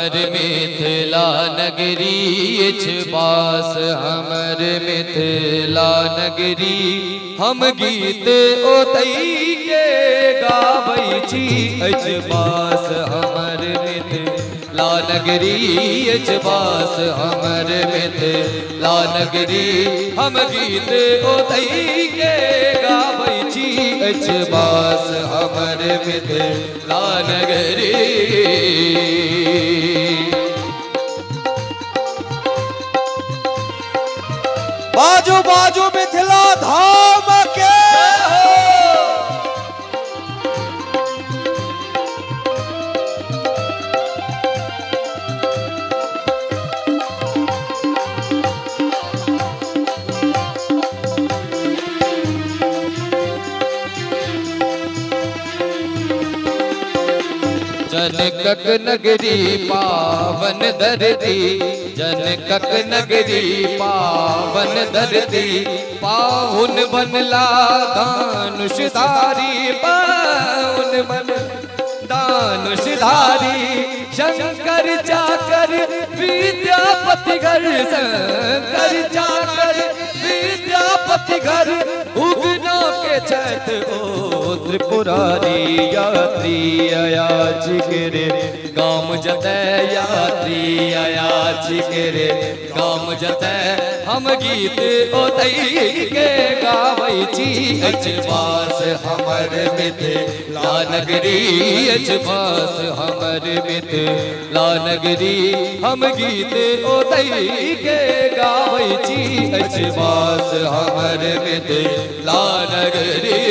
मिथिला नगरी पास हमर मिथिला नगरी हम गीत ओतई के गाबै छी पास हमर मिथिला नगरी पास हमर मिथिला नगरी हम गीत ओतई के गाबै छी पास हमर मिथिला नगरी। बाजू बाजू मिथिला धाम के जनकक नगरी पावन धरती, जनकक नगरी पावन धरती, पाहुन बनला दानुषधारी, पाहुन बन दानुषधारी, शंकर चाकर विद्यापति घर, शंकर चाकर विद्यापति घर, उगना के छत ओ त्रिपुरारी, यात्री आया छिगरे गाम जतै, यात्री आया छिगरे गाम जतै, हम गीत ओतई के गाबै छी पास हमर मिथिला नगरी, पास हमर मिथिला नगरी, हम गीत ओतई के गाबै छी पास हमर मिथिला नगरी।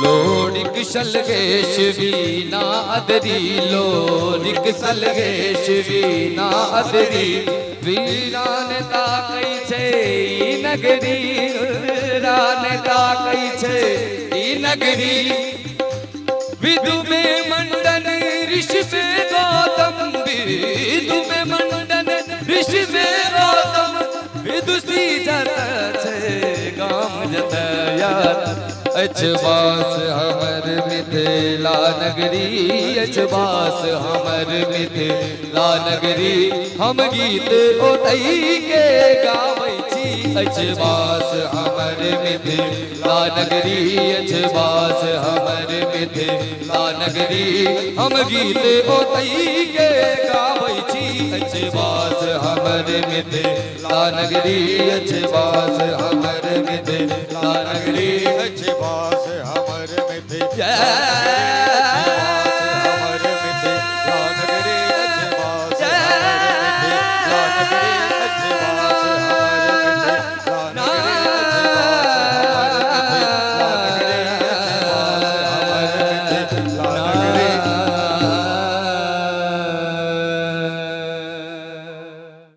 लोरिक सलगेश वीणा अदरी, लोरिक सलगेश वीणा अदरी, वीरान ताकै छै ई नगरी, वीरान ताकै छै ई नगरी, विदु में मंडन ऋषि में गौतम, विदु में मंडन ऋषि में गौतम, विदुषी जत छै गाम जतया पास हमर मिथिला नगरी, पास हमर मिथिला नगरी, हम गीत ओतई के गाबै छी पास हमर मिथिला नगरी, पास हमर मिथिला नगरी, हम गीत ओतई के गाबै छी पास हमर मिथिला नगरी, पास हमर मिथिला